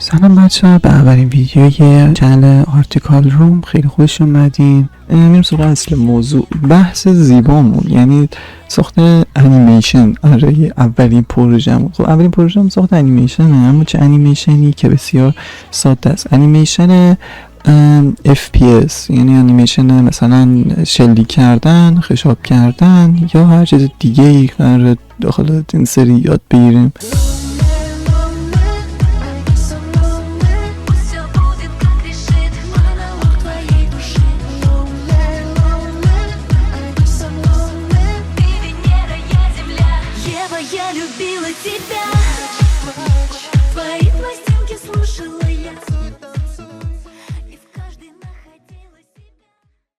سلام بچه، به اولین ویدیوی چنل آرتیکال روم خیلی خوش اومدین. میریم سراغ اصل موضوع، بحث زیبامون یعنی ساخت انیمیشن. آره، اولین پروژه‌مون. خب اولین پروژه‌مون ساخت انیمیشنه، اما چه انیمیشنی که بسیار ساده است. انیمیشن FPS، یعنی انیمیشن مثلا شلیک کردن، خشاب کردن یا هر چیز دیگه ای قرار داخل این سری یاد بگیریم.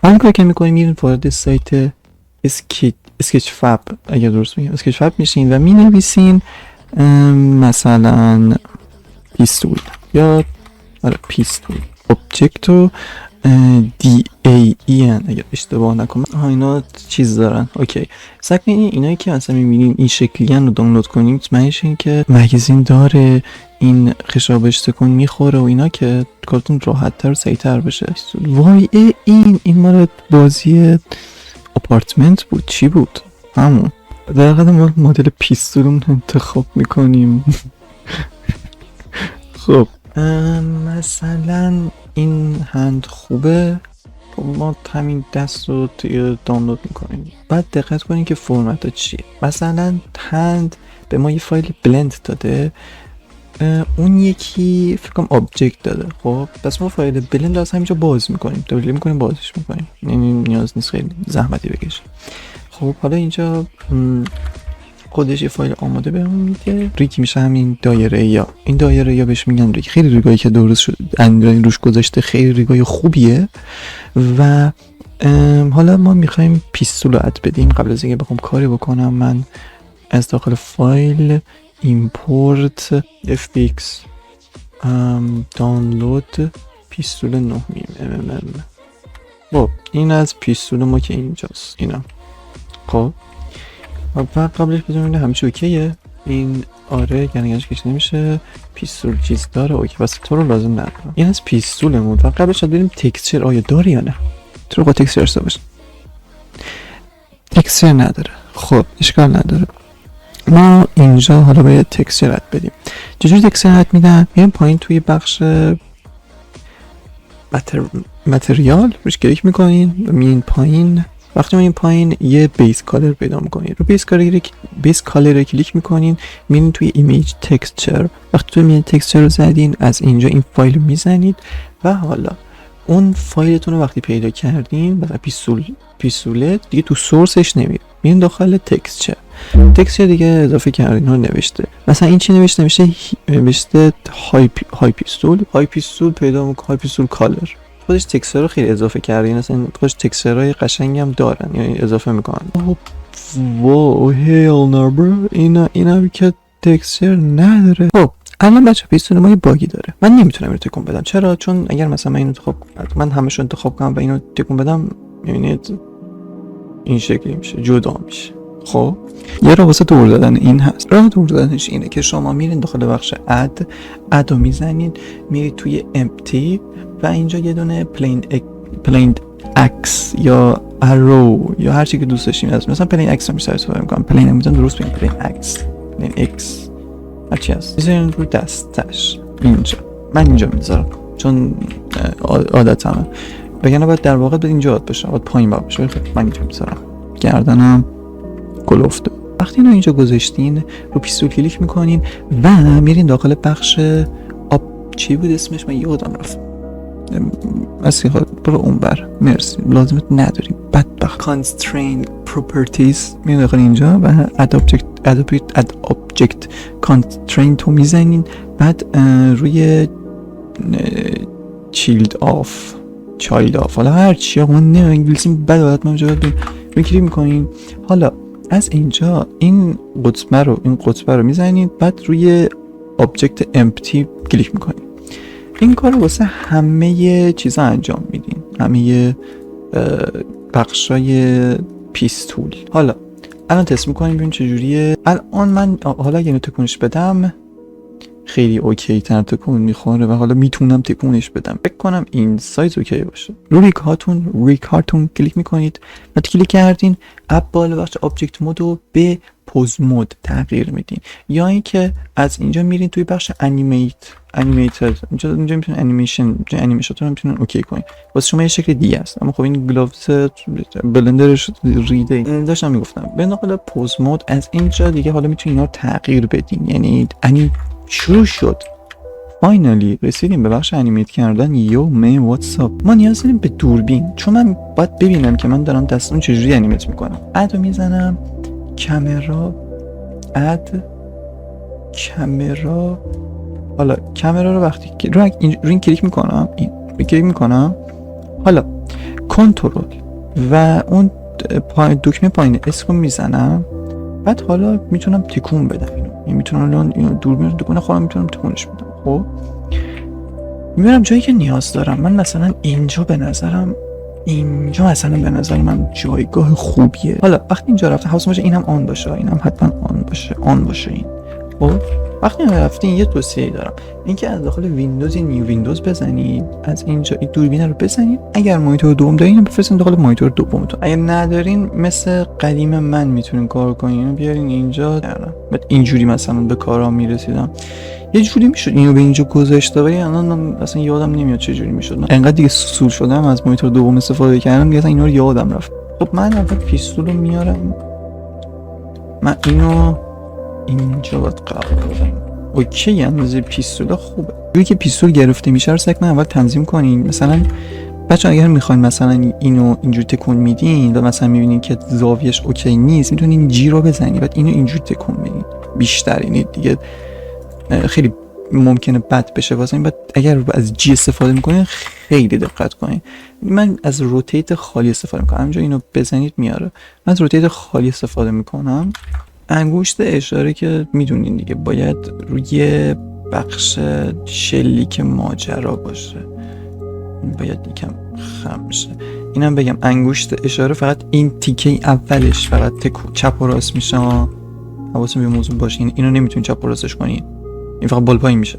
همین کاری که میکنیم میرین وارد سایت اسکچ فاب، اگر درست میگم اسکچ فاب میشین و مینویسین مثلا پیستول یا پیستول objecto DAEN اگر اشتباه نکنم. اینا چیز دارن. اوکی، سکن اینایی که اصلا میبینین این شکلی رو دانلود کنیم معنیش این که مگزین داره، این خشابش تکون میخوره و اینا که کارتون راحت تر و سریع تر بشه. وای این مال بازی آپارتمنت بود. چی بود؟ همون در واقع ما مدل پیستولون انتخاب میکنیم. خب مثلا این هند خوبه، ما همین دست رو دانلود میکنیم. بعد دقت کنین که فرمت چیه. مثلا هند به ما یه فایل بلند داده، اون یکی فکر کنم آبجکت داده. خب پس ما فایل بلند رو از همینجا باز میکنیم، دبلیو میکنیم، بازش میکنیم. یعنی نیاز نیست خیلی زحمتی بکشیم. خب حالا اینجا خودش یه فایل آماده بهمون میده. ریگ میشه همین دایره یا این دایره یا بهش میگن ریگ. خیلی ریگایی که درست شد اندرین روش گذاشته خیلی ریگای خوبیه. و حالا ما میخوایم پیستول رو اد بدیم. قبل از اینکه بخوام کاری بکنم من از داخل فایل ایمپورت fbx دانلود پیستول 9 mm. خب این از پیستول ما که اینجاست. اینا خب فقط قبلش بدونیم همیشه اوکیه. این آره گرنگش کش نمیشه، پیستول چیز داره. اوکی بس تو رو لازم ندارم. این از پیستولمون. فقط قبلش بریم تکسچر آیا داره یا نه. تو رو با تکسچر داشته باشه. تکسچر نداره. خب اشکال نداره. ما اینجا حالا باید تکسچر اد بدیم. چجوری تکسچر اد میدن؟ میریم پایین توی بخش متریال روش کلیک میکنین و میرین پایین. وقتی ما این پایین یه بیس کالر پیدا میکنین، رو بیس کالر کلیک میکنین، میرین توی ایمیج تکسچر. وقتی توی ایمیج تکسچر رو زدین از اینجا این فایل رو میزنید و حالا اون فایلتون رو وقتی پیدا کردین مثلا پیستولت دیگه تو سورسش نمیره، میرین داخل تکسچر دیگه اضافه کردین رو نوشته. مثلا این چی نوشته های پیستول پیدا میکنه، های پیستول کالر. خودش تکسچر رو خیلی اضافه کرده. این اصلا خودش تکسچرهای قشنگی هم دارن، یعنی اضافه میکنن. واو هیل نابر، اینا که تکسچر نداره. خب الان بچه پیستول ما یه باگی داره. من نمیتونم اینو تکون بدم. چرا؟ چون اگر مثلا من همش رو انتخاب کنم و اینو تکون بدم، میبینید این شکلی میشه، جدا میشه. خب یه راه واسه دور دادن این هست. راه دور دادنش اینه که شما میرین داخل بخش اد رو میزنین، میرید توی empty و اینجا یه دونه plain x یا arrow یا هر چی که دوست داشتین هست. مثلا plain x رو میشه استفاده میکنم. plain میذارم درست بگم plain x هر چی هست میذارین رو دستش. اینجا من اینجا میذارم چون عادتمه، بگن باید در واقع اینجا باشه، باید پایین باشه. من اینجا میذارم، گردنم کلفته. وقتی اینو اینجا گذاشتین رو پیستول کلیک میکنین و میرین داخل بخش چی بود اسمش؟ من یادم رفت. برو اونور. مرسی، لازمت نداریم بدبخت. constraint properties میرین داخل اینجا و add object constraint رو میزنین. بعد روی child off حالا هر چی آقا من نه انگلیسی بد عادت من جواب رو کلیک میکنین. حالا از اینجا این قطبه رو میزنید، بعد روی object empty کلیک میکنید. این کار رو واسه همه چیزا انجام میدین، همه بخشای پیستول. حالا الان تست میکنیم ببینیم چجوریه. الان من حالا اگه اینو تکونش بدم خیلی اوکی تر تکون میخوره و حالا میتونم تکونش بدم. فکر کنم این سایز اوکی باشه. رو ریکارتون کلیک میکنید. وقتی کلیک کردین اپ بالا بخش آبجکت مود رو به پوز مود تغییر میدین، یا اینکه از اینجا میرین توی بخش انیمیتد. اینجا میتونین انیمیشن رو میتونین اوکی کنین. واسه شما یه شکل دیگه است، اما خب این گلاوز بلندرش ریده داشتم میگفتم. به نقل پوز مود از اینجا دیگه حالا میتونین اینا رو تغییر بدین. یعنی شروع شد. فاینالی رسیدیم به بخش انیمیت کردن. یو می واتساپ. ما نیاز داریم به دوربین، چون من باید ببینم که من دارم دستم چجوری انیمیت میکنم. ادو میزنم کامرا، حالا کامرا رو وقتی رو این کلیک میکنم، حالا کنترل و اون دکمه پایین اسم رو میزنم. بعد حالا میتونم تکون بدم اینو، میتونم اینو دوربین رو تکون خودم میتونم تکونش بدم. خب میبرم جایی که نیاز دارم. من مثلا اینجا به نظر من جایگاه خوبیه. حالا وقتی اینجا رفتم حواستون باشه اینم آن باشه، اینم حتما آن باشه این. خب وقتی من رفتین یه توصیه دارم، اینکه از داخل ویندوز نیو ویندوز بزنید، از اینجا این دوربین رو بزنید. اگر مانیتور دوم دارین بفرستین داخل مانیتور دومتون. اگر ندارین مثل قدیم من میتونین کار کنین، اینو بیارین اینجا. بعد اینجوری مثلا به کارام میرسیدم. یه جوری میشد اینو به اینجا گذاشته، ولی الان اصلا یادم نمیاد چه جوری میشد. من انقدر دیگه سول شدم از مانیتور دوم استفاده کردم دیگه اصلا اینا رو یادم رفت. خب من اول پیستول رو میارم، من اینو اینجا باید قرار بدم. اوکی، اندازه پیستول خوبه. جوری که پیستول گرفته میشه رو سعی کنین اول تنظیم کنین. مثلا بچه اگر میخواین مثلا اینو اینجوری تکون میدین و مثلا میبینین که زاویه‌اش اوکی نیست، میتونین جی رو بزنید بعد اینو اینجوری تکون بدین. بیشتر اینه دیگه خیلی ممکنه بد بشه واسه این. بعد اگر از جی استفاده میکنین خیلی دقت کنین. من از روتیت خالی استفاده میکنم. همینجا اینو بزنید میاره. من از روتیت خالی استفاده میکنم. انگشت اشاره که میدونین دیگه باید روی بخش شلیک ماجرا باشه، باید یکم خم شه. اینم بگم انگشت اشاره فقط این تیکه اولش فقط چپ و راست میشه. حواستون به موضوع باشه، اینو نمیتونین چپ و راستش کنین، این فقط بال پایین میشه.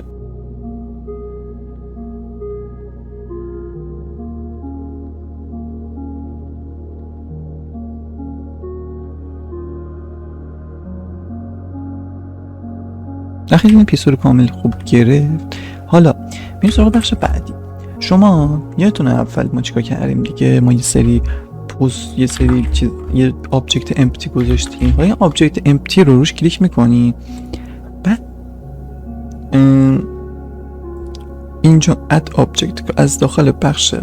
وقتی این پیستول کامل خوب گرفت، حالا میریم سراغ بخش بعدی. شما یادتونه اول ما چیکار کردیم دیگه؟ ما یه آبجکت امپتی گذاشتیم. این آبجکت امپتی رو روش کلیک میکنی، بعد اینجا اد آبجکت از داخل بخش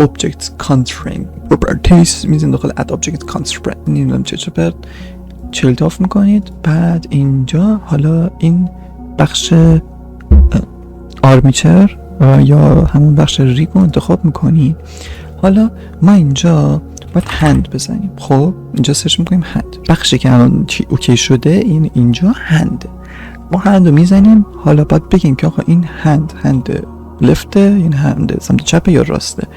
object constraint properties میزین داخل اد آبجکت constraint نمیدونم چه پرت چلت آف میکنید. بعد اینجا حالا این بخش آرمیچر یا همون بخش ریگ رو انتخاب میکنید. حالا ما اینجا باید هند بزنیم. خب اینجا سرچ میکنیم هند. بخشی که الان اوکی شده اینجا هند. ما هند رو میزنیم. حالا باید بگیم که آقا این هند لفته، این هند سمت چپه یا راسته.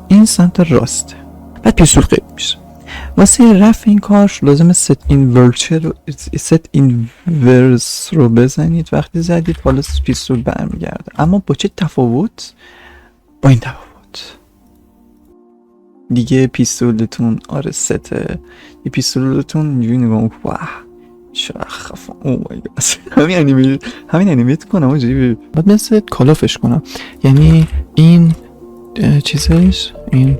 این سمت راسته. بعد پیستول قیب میشه. واسه رفع این کار لازمه set inverse رو بزنید. وقتی زدید حالا پیستول برمیگرده. اما با چه تفاوت؟ با این تفاوت دیگه پیستولتون سته. یه پیستولتون اینجوری نگاه واه چرا خفا. او مای گاد همین انیمیت کنم اونجوری بعد مثل کالافش کنم. یعنی این چیزش، این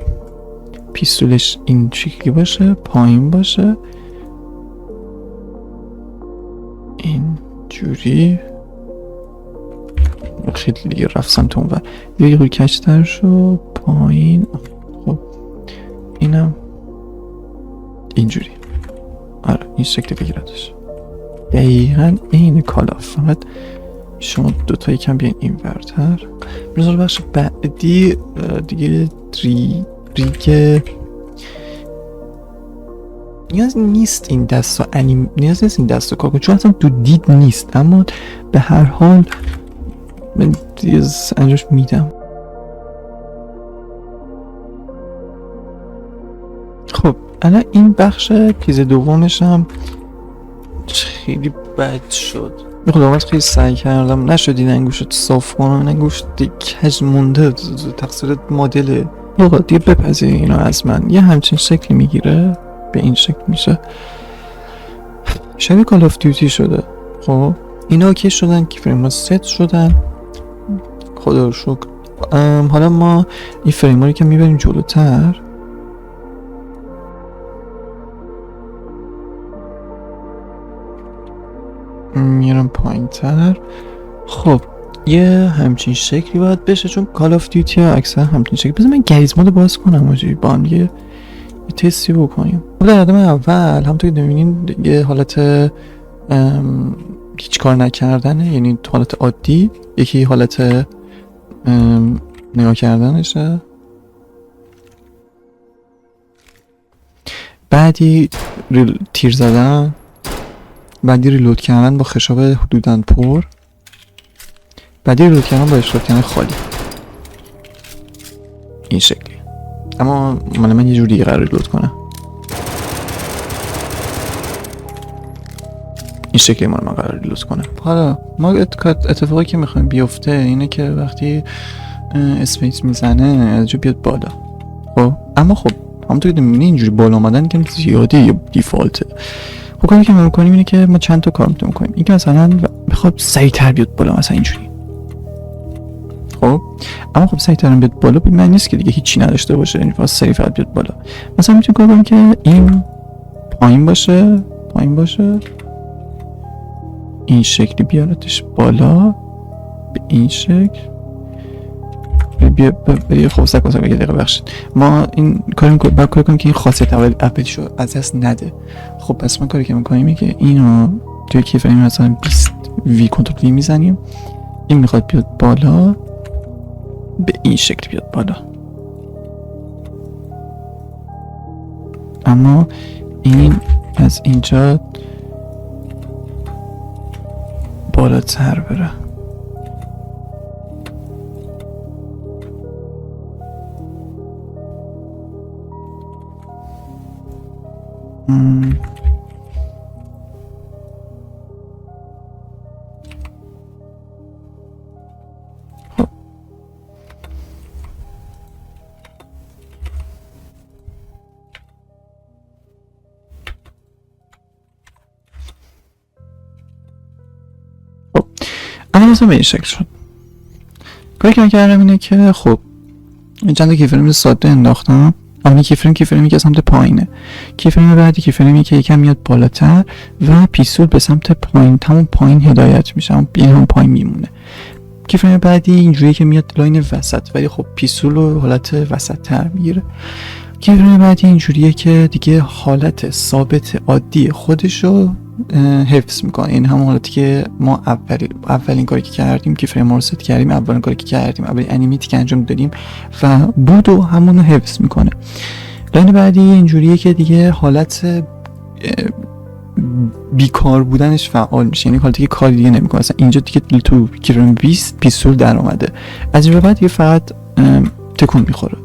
پیستولش این شکلی باشه، پایین باشه، این جوری. خیلی دیگه رفت سمت اون و یه روی کشتر شو پایین. خب اینم اینجوری. آره این شکلی بگیردش. دقیقا این کالاف. فقط شما دوتا یکم بیاین این ورتر. بذار بخش بعدی دیگه ریگه نیاز نیست این دستا نیاز نیست این دستا کار کنم چون اصلا تو دید نیست، اما به هر حال من انجامش میدم. خب الان این بخش چیز دومش هم خیلی بد شد. خدامت خیلی سعی کردم نشد این انگوشت صاف کنم. این انگوشت کج مونده، تقصیر مدله. آقا دیگه بپذیر اینو از من. یه همچین شکلی میگیره، به این شکل میشه، شبیه کال آف دیوتی شده. خب اینا اوکی شدن، کیفریم ها ست شدن، خدا رو شکر. حالا ما این فریم ها رو که میبریم جلوتر، میارم پایین تر. خب یه همچین شکلی باید بشه، چون کال آف دیوتی ها اکثر همچین شکلی. بذار من گریز مود باز کنم آجی، با هم یه تستی بکنیم. در قدم اول همونطور که میبینین یه حالت هیچ کار نکردنه، یعنی حالت عادی. یکی حالت نگاه کردنشه، بعدی تیر زدن، بعدی ریلود کردن با خشاب حدوداً پر، بعدی ریلود کردن با اشتراک کردن خالی. این شکلی. اما من یه جور دیگه قرار ریلود کنم. این شکلی من قرار ریلود کنم. حالا ما اتفاقی که میخوایم بیفته اینه که وقتی اسپیس میزنه از جا بیاد بالا. خب اما خب همونطور که میبینی اینجوری بالا آمدن که زیاده یا دیفالته. خب کاری که ما میکنیم اینه که ما چند تا کار میکنیم. این که مثلا بخواد سریعتر بیاد بالا، مثلا اینجوری. خب اما خب سریعتر بیاد بالا به معنی نیست که دیگه هیچی نداشته باشه، یعنی فقط سریع بیاد بالا. مثلا میتونیم کار کنیم که این پایین باشه، این شکلی بیارتش بالا، به این شکل. بیا خب سکو یه دقیقه بخشید. ما این کاری کنیم که این خاصیت اولیشو از دست نده. خب پس ما کاری که میکنیم اینه که اینو توی کیفریم مثلا 20 وی کنترل وی میزنیم، این میخواد بیاد بالا، به این شکل بیاد بالا. اما این از اینجا بالاتر بره. اما مثلا به این شکل شد. کاری که من کردم اینه که خب چند تا کیفریم ساده انداختم. اما کیفرمی که سمت پایینه، کیفریم بعدی کیفرمی که یکم میاد بالاتر و پیستول به سمت پایین، همون پایین هدایت میشه، هم پایین میمونه. کیفریم بعدی اینجوریه که میاد لاین وسط، ولی خب پیستول رو حالت وسط تر میگیره. کیفریم بعدی اینجوریه که دیگه حالت ثابت عادی خودشو حفظ میکنه، یعنی همون حالتی که ما اولین کاری که کردیم که فریم رو ست کردیم، اولین کاری که کردیم، اولین انیمیتی که انجام دادیم و بود و همون رو حفظ میکنه. لاین بعدی اینجوریه که دیگه حالت بیکار بودنش فعال میشه، یعنی حالتی که کاری دیگه نمیکنه. مثلا اینجا دیگه تو کیفریم 20 پیستول در اومده، از این به بعد دیگه فقط تکون میخوره.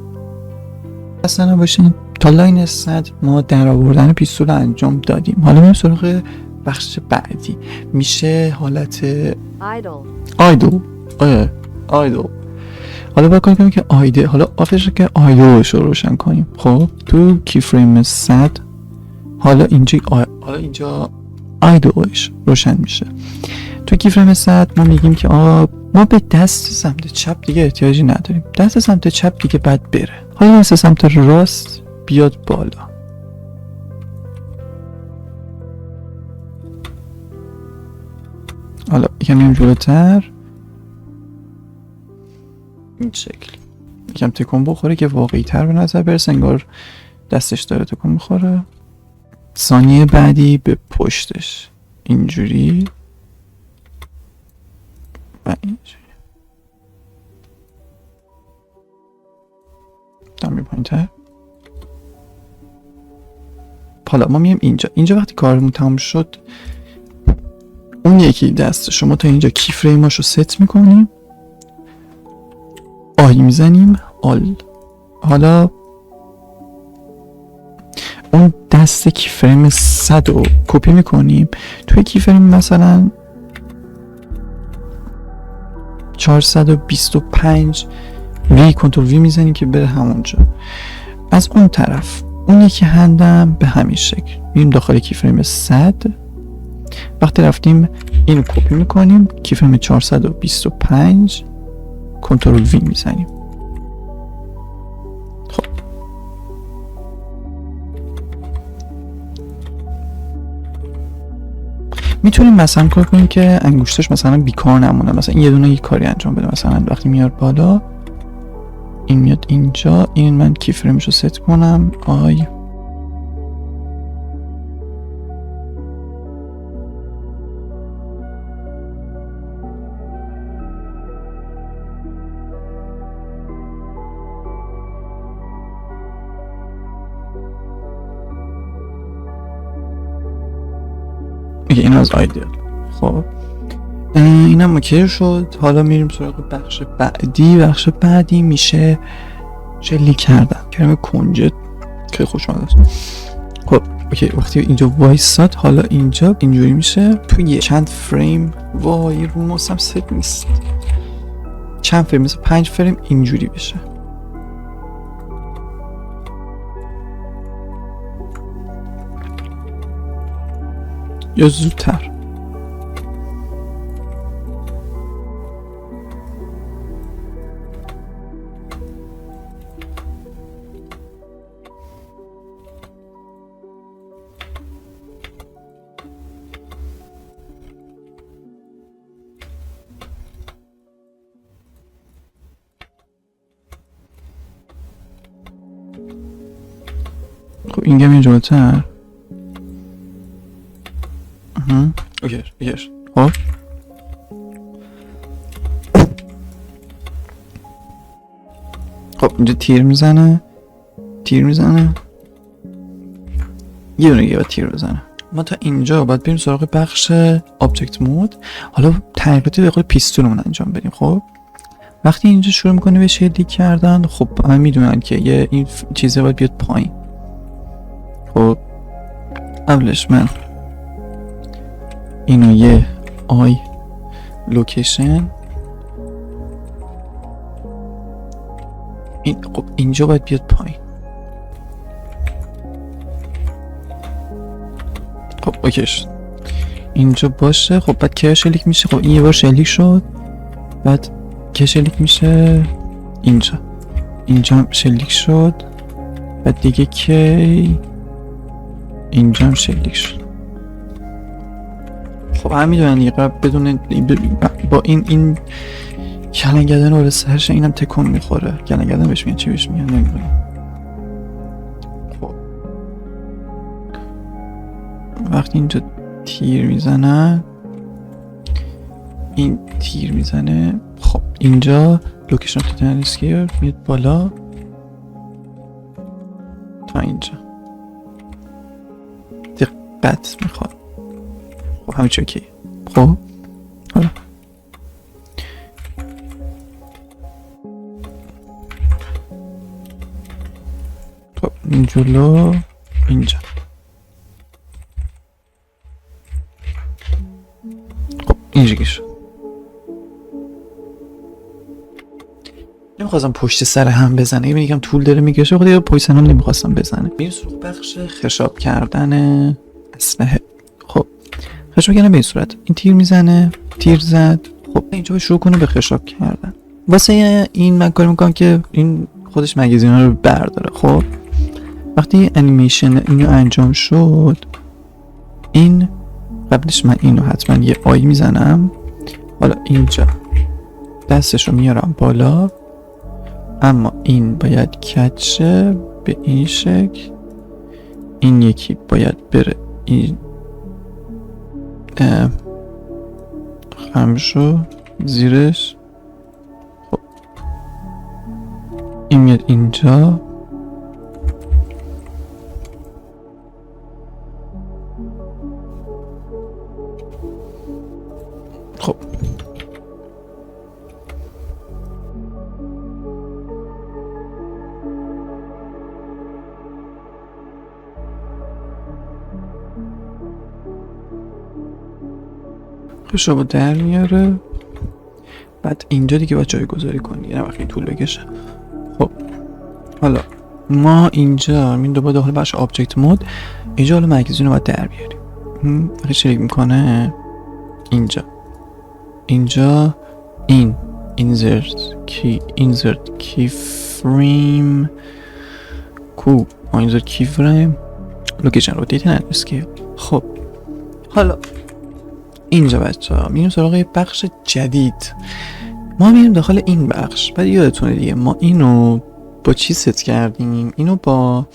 اصلا باشین تا لاین 100 ما در آوردن پیستول انجام دادیم. حالا میریم سراغ بخش بعدی، میشه حالت آیدل. حالا باید کنیم که آیدل، حالا آفرش که آیدلش رو روشن کنیم. خب تو کیفریم 100 حالا اینجا آیدلش روشن میشه. تو کیفریم 100 ما میگیم که ما به دست سمت چپ دیگه احتیاجی نداریم، دست سمت چپ دیگه بعد بره. حالا مثل سمت راست بیاد بالا. حالا یکم میام جلوتر، این شکل یکم تکون بخوره که واقعی تر به نظر برسه، انگار دستش داره تکون میخوره. ثانیه بعدی به پشتش اینجوری و اینجوری دمی پایین تر. حالا ما میم اینجا وقتی کارمون تمام شد، اون یکی دست شما تا اینجا کیفریماشو ست میکنیم، آی میزنیم، حالا اون دست کیفریم 100 رو کپی میکنیم توی کیفریم مثلا 425 وی کنترل وی میزنیم که بره همونجا. از اون طرف اون یکی هندم به همین شکل میریم داخل کیفریم 100. وقتی رفتیم اینو کپی میکنیم کیفریم 425 کنترل وی میزنیم. خب میتونیم مثلا کار کنیم که انگشتش مثلا بیکار نمونه، مثلا این یه دونه یک کاری انجام بده. مثلا وقتی میاد بالا این میاد اینجا، این من کیفرمش رو ست کنم آی این از آیدیال. خب اینم اوکی شد. حالا میریم سراغ بخش بعدی. بخش بعدی میشه جلی کردن. کلمه کنجد خیلی خوشمزه است. خب اوکی وقتی اینجا وایساد حالا اینجا اینجوری میشه توی چند فریم. وای رو ماسم ست نیست. چند فریم؟ مثلا 5 فریم اینجوری بشه. یا زودتر. خب این گم اینجا بتر. اوکی. خب اینجا تیر میزنه یه دونه دیگه تیر بزنه. ما تا اینجا باید بریم سراغ بخش آبجکت مود. حالا تغییراتی به قول پیستونمون انجام بدیم. خب وقتی اینجا شروع میکنه به شیدی کردن، خب همه میدونن که یه این چیزه باید بیاد پایین. خب اولش من اینو یه آی لوکیشن خب اینجا باید بیاد پایین. خب اوکیش اینجا باشه. خب بعد که شلیک میشه. خب این یه بار شلیک شد. بعد که شلیک میشه اینجا هم شلیک شد. بعد دیگه که اینجا هم شلیک شد. خب هم میدونن دیگه بدون با این کلنگدن رو سرش اینم تکون میخوره. کلنگدن بهش میگن چی بهش میگن نمیدونم. خب وقتی اینجا تیر میزنه این تیر میزنه. خب اینجا لوکیشن تو تنسکیر میاد بالا تا اینجا. دقت میخواد. خب همه چی اوکی. خب حالا خب این جلو اینجا. خب اینجا شد. نمیخواستم پشت سر هم بزنه. یه یکم طول داره میکشه. خب دیگه پشت سر هم نمیخواستم بزنه. میریم سراغ بخش خشاب کردن اسلحه. خب خشاب کردن به این صورت. این تیر میزنه. تیر زد. خب اینجا شروع کنه به خشاب کردن. واسه این من کار میکنم که این خودش مگزینا رو برداره. خب وقتی انیمیشن اینو انجام شد این قبلش من اینو حتما یه آی میزنم. حالا اینجا دستشو میارم بالا، اما این باید کچه به این شکل. این یکی باید بره این خمشو زیرش. خب این میاد اینجا. خب خشابو در میاره. بعد اینجا دیگه باید جایگذاری کنی، یعنی وقتی طول بکشه. خب حالا ما اینجا این دوباره داخل بخش آبجکت مود، اینجا حالا مگزین رو باید در بیاریم. وقتی شلیک میکنه اینجا این insert key frame کو insert key frame location rotate and scale. خب حالا اینجا بچه‌ها میریم سراغ بخش جدید. ما میریم داخل این بخش. بعد یادتونه دیگه ما اینو با چی ست کردیم؟ اینو با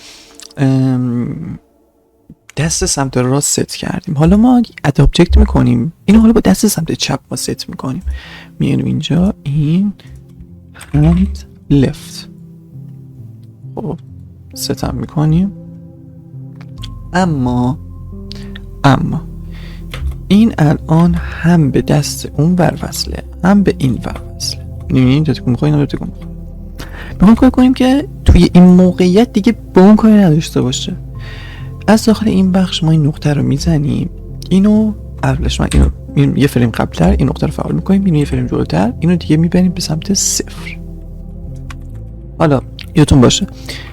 دست سمت راست ست کردیم. حالا ما اد آبجکت میکنیم، اینو حالا با دست سمت چپ ما ست میکنیم. میاریم اینجا این hand left. خب ست هم میکنیم. اما این الان هم به دست اون ور وصله هم به این ور وصله. می‌بینید تا تکون می‌خواد اینا رو تکون می‌خواد. می‌خوام کار کنیم که توی این موقعیت دیگه با اون کاری نداشته باشه. از داخل این بخش ما این نقطه رو میزنیم. اینو اولش من اینو یه فریم قبل‌تر این نقطه رو فعال می‌کنیم، اینو یه فریم جلوتر، اینو دیگه می‌بریم به سمت 0. حالا یادتون باشه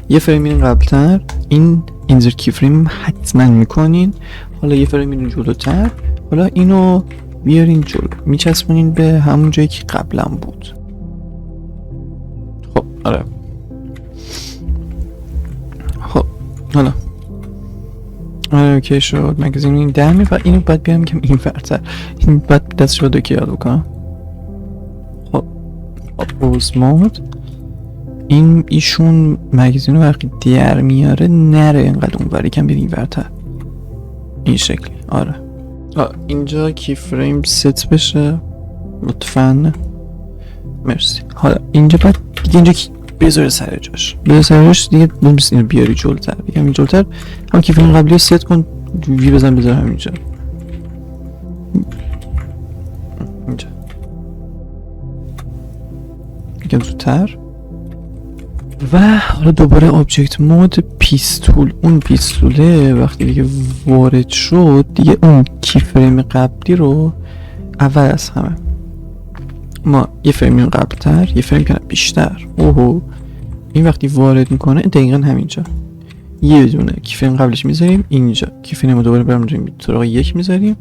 یه فریم میریم قبل‌تر، این اینزر کی فریم حتما می‌کنین. حالا یه فریم میریم جلوتر، حالا اینو بیارین جلو، میچسبونین به همون جایی که قبلا بود. خب آره. خب حالا اوکی شد. مگزین این در می و اینو باید بیارم که این فرتر، این باید دستش رو دوکی یاد بکنم. خب پوز مود این ایشون مگزین رو وقتی در میاره نره اینقدر اونوری کم بیرین ورتر این شکلی. آره اینجا کی فریم ست بشه لطفاً. مرسی. حالا اینجا بعد دیگه اینجا بذاره سر جاش دیگه نمیست اینو بیاری جلوتر، دیگه همین جلوتر هم کی فریم قبلی رو ست کن، وی بزن بذار همینجا اینجا دیگه زودتر. و حالا دوباره آبجکت مود پیستول. اون پیستوله وقتی دیگه وارد شد دیگه اون کی فریم قبلی رو اول از همه ما یه فریم قبلتر یه فریم کنه بیشتر. این وقتی وارد میکنه دقیقا همینجا یه دونه کی فریم قبلش میذاریم، اینجا کی فریم رو دوباره برمی‌داریم سراغ 1 میذاریم،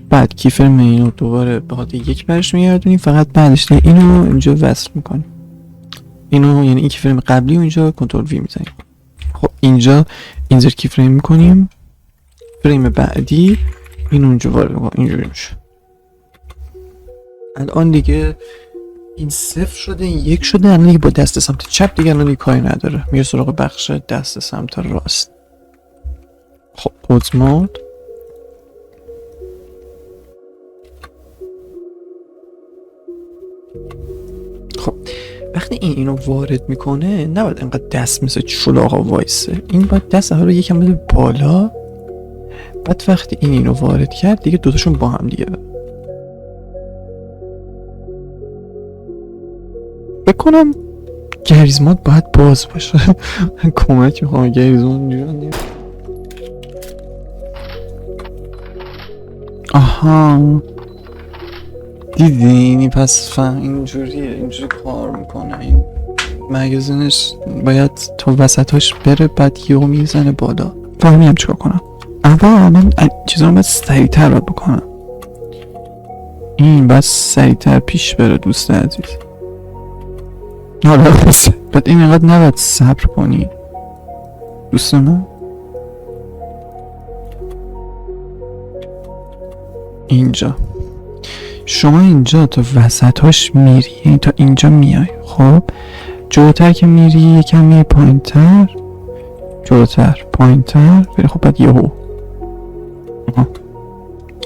بعد کی فریم اینو دوباره به خاطر 1 برش میگردونیم، فقط بعدش اینو اینجا وصل میکنیم. اینو یعنی این کی فریم قبلی و اینجا کنترل وی میزنیم. خب اینجا اینزر کی فریم میکنیم، فریم بعدی اینو اونجا وارد میکنیم، اینجوری میشه. الان دیگه این 0 شده، این 1 شده. الان دیگه با دست سمت چپ دیگه الان دیگه کاری نداره، میره سراغ بخش دست سمت راست. خب پوز مود خب وقتی اینو وارد میکنه نباید انقدر دست مثل چلاقا وایسه، این باید دست ها رو یکم بده بالا. بعد وقتی اینو وارد کرد دیگه دوتاشون با هم دیگه بکنم گریزمات باید باز باشه. کمک میخوام گریزمان نیست. آها دیدینی پس اینجوریه، اینجوری کار میکنه. این مگزینش باید تو وسطاش بره بعد یهو میزنه بالا. فهمیدم چیکار کنم. اول من چیزا رو باید سریعتر باید بکنم. این باید سریعتر پیش بره دوست عزیز. حالا بعد این اینقدر نباید صبر کنی دوست من. اینجا شما اینجا تا وسطاش میری، یعنی تا اینجا میای. خب جلوتر که میری یکم میری پایینتر، جلوتر پایینتر بری. خب بعد یهو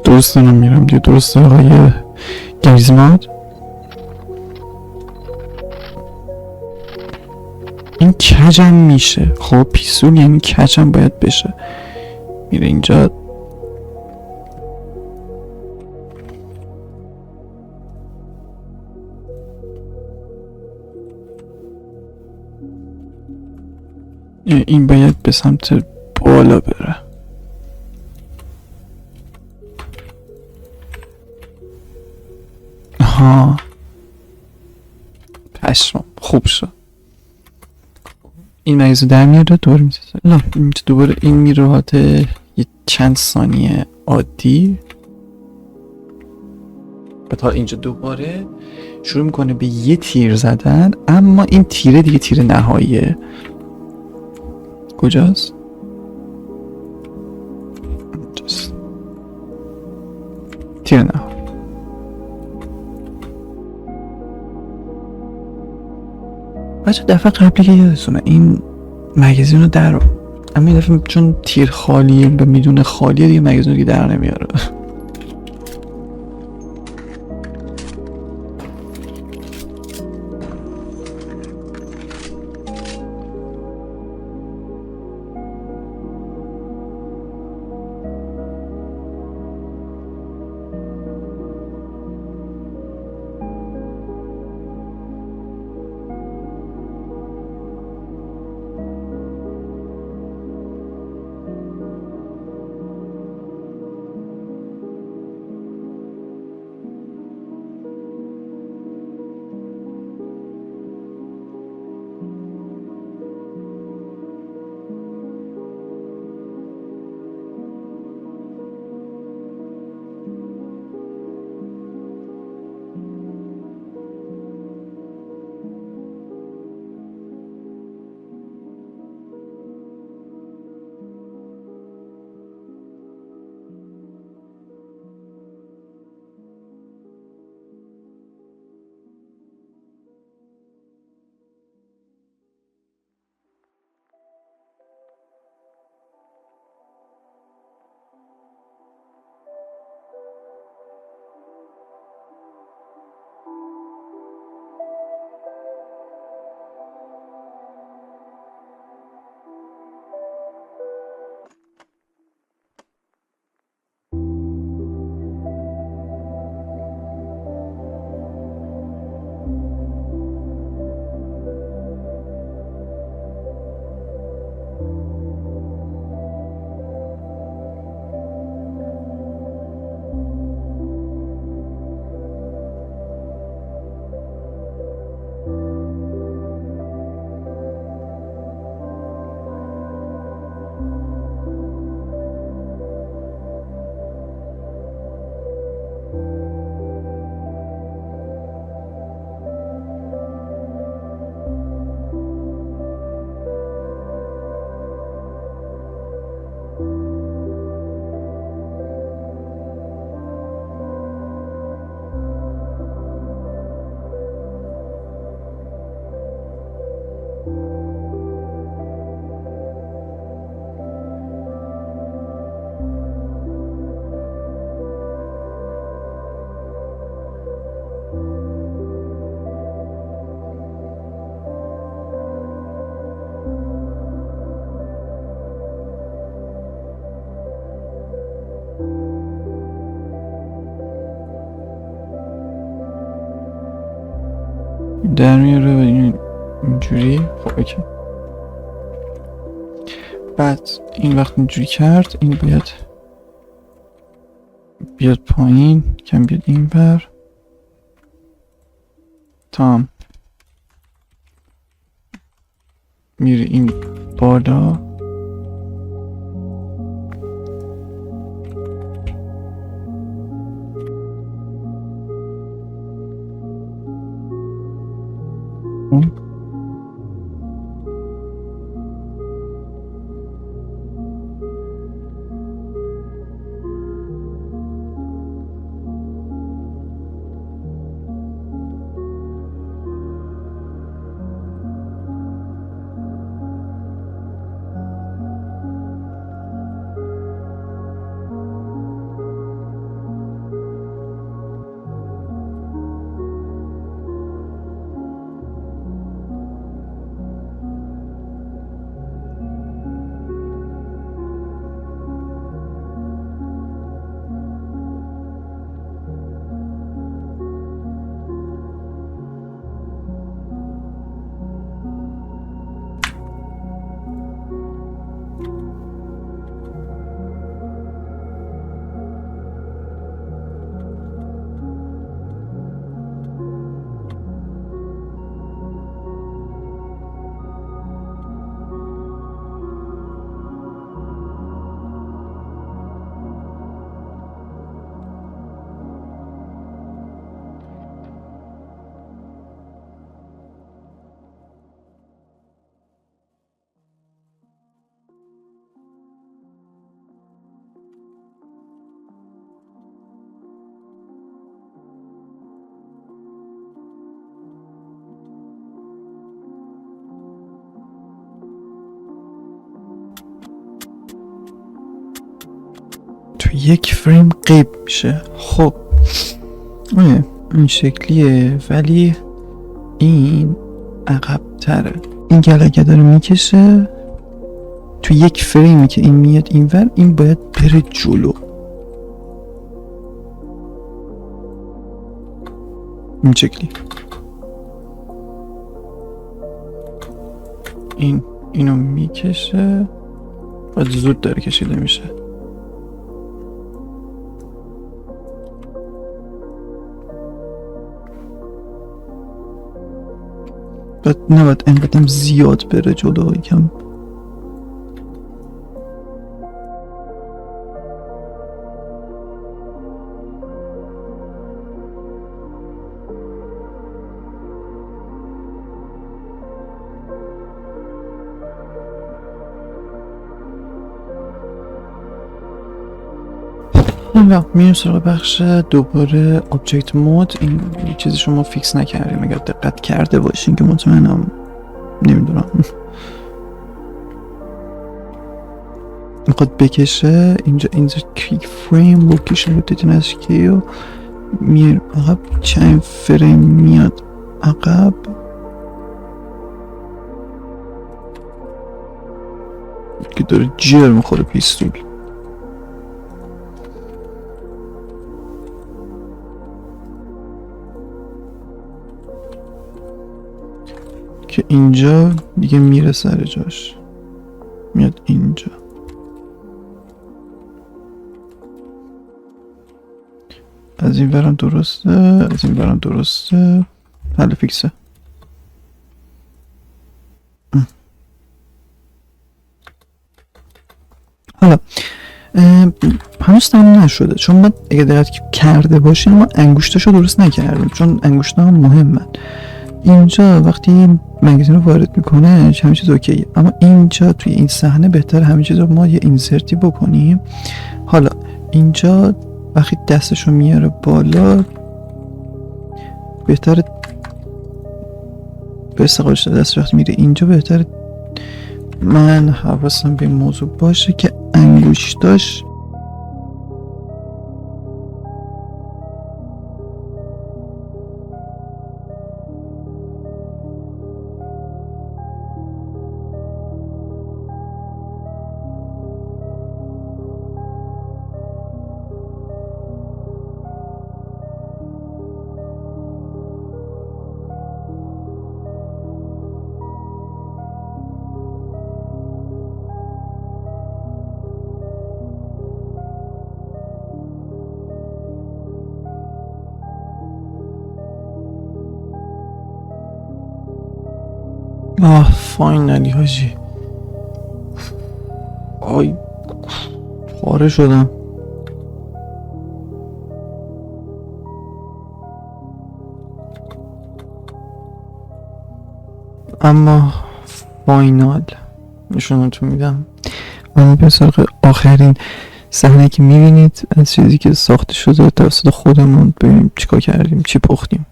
درست دارم میرم دیگه، درست آقای گریزمات. این کجم میشه. خب پیسول یعنی کجم باید بشه. میره اینجا این باید به سمت بالا بره. پشم خوب شد. این مگزو در میاره دوباره میسازه. نه دوباره این میره یه چند ثانیه عادی. بعد اینجا دوباره شروع میکنه به یه تیر زدن، اما این تیره دیگه تیر نهاییه. کجاست؟ اینجاست. تیر نهایی. بچه دفعه قبلی که یادتونه این مگزین رو در، اما این دفعه چون تیر خالیه و میدونه خالیه دیگه مگزین رو دیگه در نمیاره. در میاره و اینجوری. خب اوکی. بعد این وقت اینجوری کرد، این باید بیاد پایین، کم بیاد این بر تام میره این بالا. یک فریم غیب میشه. خب این شکلیه، ولی این عقب تره. این گلگه داره میکشه تو یک فریمی که این میاد اینور، این باید بره جلو. این شکلی اینو میکشه، باید زود داره کشیده میشه. نباید انقدرم زیاد بره جلو، یکم میریم سراغ بخش دوباره object مود. این چیزی شما فیکس نکردیم، اگر دقت کرده باشین که مطمئنم، نمیدونم میخواد بکشه. اینجا کیک فریم لوکیشن روتیشن اسکیل میاد عقب، چند فریم میاد عقب. که داره جر میخوره پیستول. که اینجا دیگه میره سر جاش، میاد اینجا. از این برم درسته، از این برم درسته. حل فیکسه. حالا هنوز تمام نشده، چون من اگه دقت کرده باشین ما انگشتاشو درست نکردیم، چون انگشتا هم مهمن. اینجا وقتی مگزین رو وارد میکنه همه چیز اوکیه، اما اینجا توی این صحنه بهتر همه چیز رو ما یه اینسرتی بکنیم. حالا اینجا وقتی دستشو میاره بالا بهتر به استقالش دست، وقتی میره اینجا بهتر من حواسم به این موضوع باشه که انگشتاش فاینالی حاجی. آی پاره شدم. اما فاینال نشونتون میدم. من به سراغ آخرین صحنه که میبینید از چیزی که ساخته شده توسط خودمون، ببینیم چیکار کردیم، چی پختیم.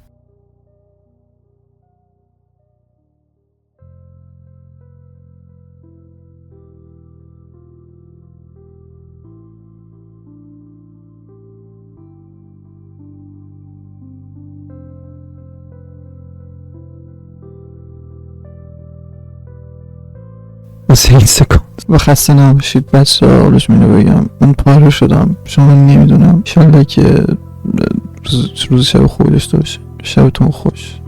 واسه این سکانس و خسته نباشید بچه ها. حالش مینو بگم من پاره شدم، شما نمیدونم. انشالله که روز شب خوبی داشته باشه. شبتون خوش.